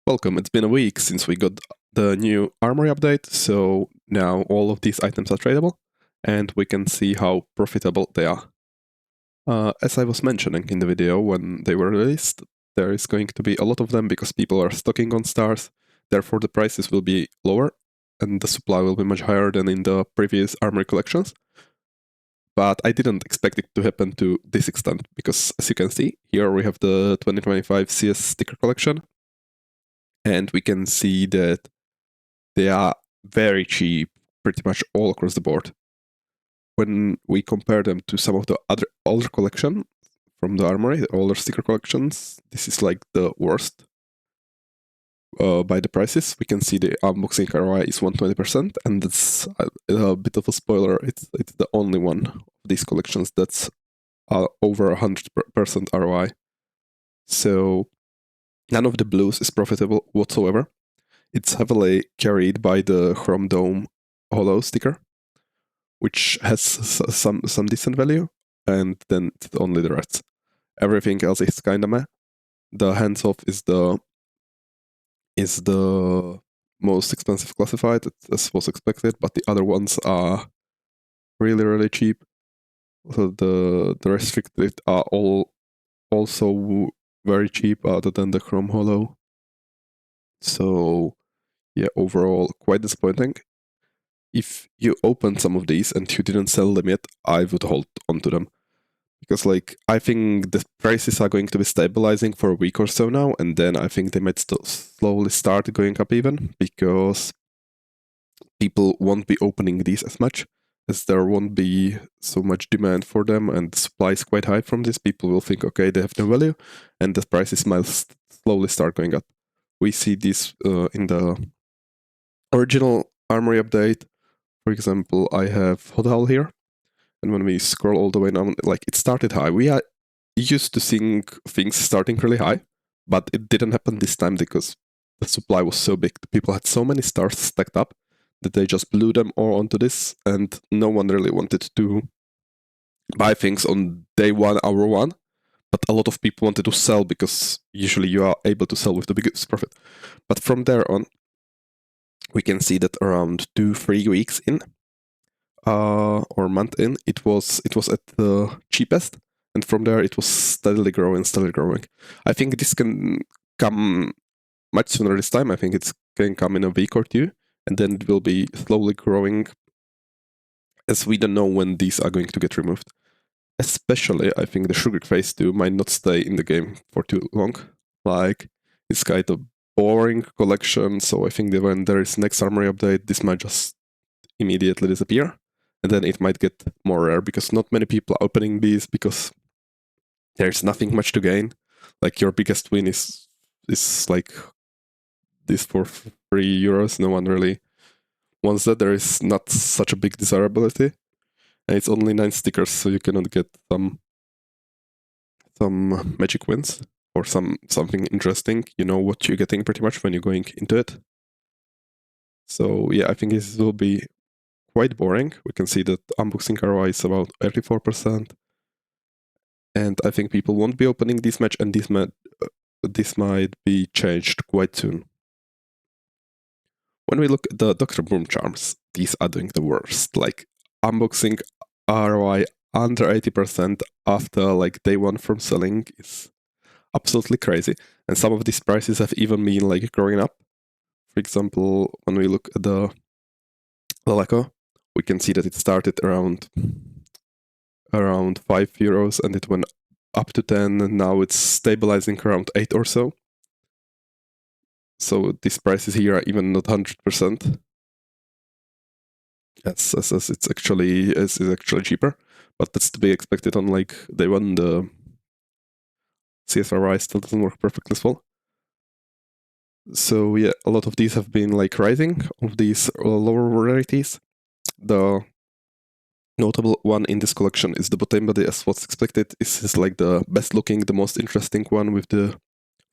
Welcome, it's been a week since we got the new Armory update, so now all of these items are tradable, and we can see how profitable they are. As I was mentioning in the video when they were released, there is going to be a lot of them because people are stocking on stars, therefore the prices will be lower, and the supply will be much higher than in the previous Armory collections. But I didn't expect it to happen to this extent, because as you can see, here we have the 2025 CS sticker collection, and we can see that they are very cheap pretty much all across the board. When we compare them to some of the other older collection from the Armory, the older sticker collections, this is like the worst by the prices. We can see the unboxing ROI is 120%, and that's a bit of a spoiler. It's the only one of these collections that's over 100% ROI. So none of the blues is profitable whatsoever. It's heavily carried by the Chrome Dome Hollow sticker, which has some decent value, and then it's only the rest. Everything else is kinda meh. The hands off is the most expensive classified, as was expected, but the other ones are really cheap. So the restricted are all also very cheap, other than the Chrome Hollow. So yeah, overall quite disappointing. If you open some of these and you didn't sell them yet, I would hold onto them. Because I think the prices are going to be stabilizing for a week or so now, and then I think they might slowly start going up even, because people won't be opening these as much, as there won't be so much demand for them, and the supply is quite high from this. People will think, okay, they have no value, and the prices might slowly start going up. We see this in the original Armory update. For example, I have Hotel here, and when we scroll all the way down, it started high. We are used to seeing things starting really high, but it didn't happen this time because the supply was so big. The people had so many stars stacked up that they just blew them all onto this, and no one really wanted to buy things on day one, hour one. But a lot of people wanted to sell, because usually you are able to sell with the biggest profit. But from there on, we can see that around 2-3 weeks in, or month in, it was at the cheapest, and from there it was steadily growing. I think this can come much sooner this time. I think it can come in a week or two, and then it will be slowly growing, as we don't know when these are going to get removed. Especially, I think the Sugar Phase 2 might not stay in the game for too long. It's kind of boring collection, so I think that when there is next Armory update, this might just immediately disappear, and then it might get more rare, because not many people are opening these, because there's nothing much to gain. Your biggest win is like this for €3. No one really wants that. There is not such a big desirability, and it's only 9 stickers, so you cannot get some magic wins or something interesting. You know what you're getting pretty much when you're going into it. So yeah, I think this will be quite boring. We can see that unboxing ROI is about 84%. And I think people won't be opening this match, and this might be changed quite soon. When we look at the Dr. Boom charms, these are doing the worst. Unboxing ROI under 80% after day one from selling is absolutely crazy. And some of these prices have even been growing up. For example, when we look at the Leleco, we can see that it started around €5, and it went up to 10, and now it's stabilizing around 8 or so. So these prices here are even not 100%. Yes, it's actually cheaper, but that's to be expected on day one. The CSRI still doesn't work perfectly as well. So yeah, a lot of these have been rising, of these lower rarities. The notable one in this collection is the Botane Body, as what's expected. This is the best looking, the most interesting one, with the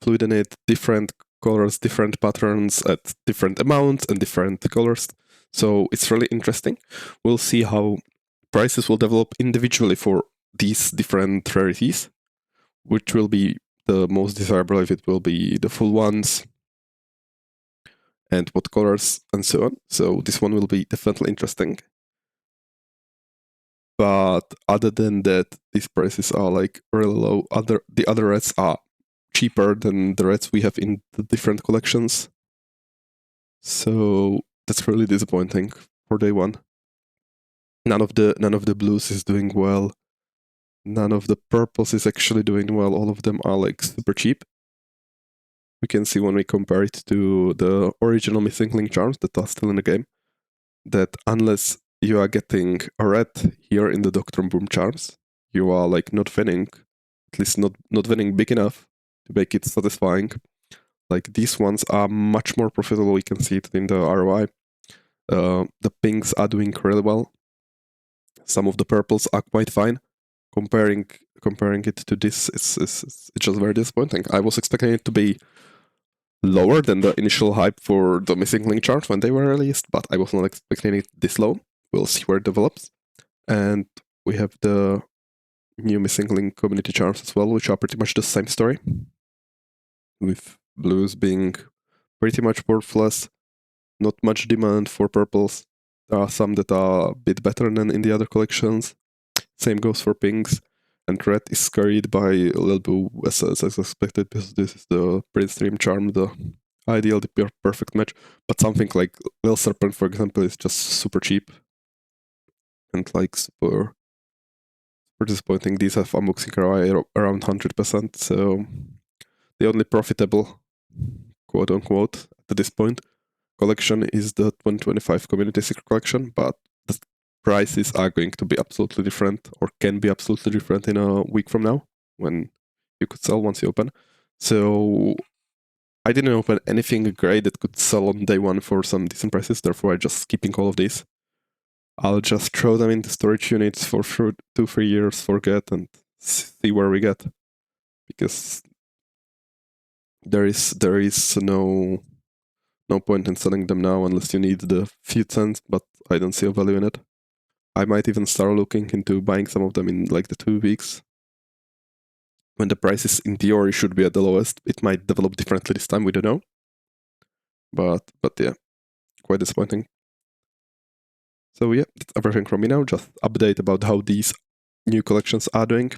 fluid in it, different colors, different patterns at different amounts and different colors. So it's really interesting. We'll see how prices will develop individually for these different rarities, which will be the most desirable if it will be the full ones, and what colors and so on. So this one will be definitely interesting. But other than that, these prices are like really low. The other reds are cheaper than the reds we have in the different collections. So that's really disappointing for day one. None of the blues is doing well. None of the purples is actually doing well. All of them are like super cheap. We can see when we compare it to the original Missing Link charms that are still in the game, that unless you are getting a red here in the Doctor Boom charms, you are like not winning, at least not winning big enough to make it satisfying. Like these ones are much more profitable. We can see it in the ROI. The pinks are doing really well. Some of the purples are quite fine. Comparing it to this, it's just very disappointing. I was expecting it to be lower than the initial hype for the Missing Link charms when they were released, but I was not expecting it this low. We'll see where it develops. And we have the new Missing Link community charms as well, which are pretty much the same story, with blues being pretty much worthless, not much demand for purples. There are some that are a bit better than in the other collections. Same goes for pinks. And red is carried by a little bit as expected, because this is the Prince Dream charm, the ideal, the perfect match. But something like Lil Serpent, for example, is just super cheap and like super disappointing. These have unboxing ROI around 100%, so the only profitable, quote unquote, at this point, collection is the 2025 Community Secret Collection, but the prices are going to be absolutely different, or can be absolutely different in a week from now, when you could sell once you open. So I didn't open anything great that could sell on day one for some decent prices, therefore I'm just skipping all of these. I'll just throw them into storage units for 2-3 years, forget, and see where we get. Because there is no point in selling them now unless you need the few cents, but I don't see a value in it. I might even start looking into buying some of them in like the 2 weeks, when the prices in theory should be at the lowest. It might develop differently this time, we don't know. But yeah, quite disappointing. So yeah, that's everything from me now. Just update about how these new collections are doing.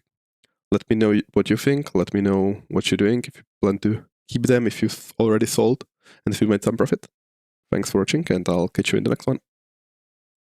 Let me know what you think. Let me know what you're doing, if you plan to keep them, if you've already sold, and if you made some profit. Thanks for watching, and I'll catch you in the next one.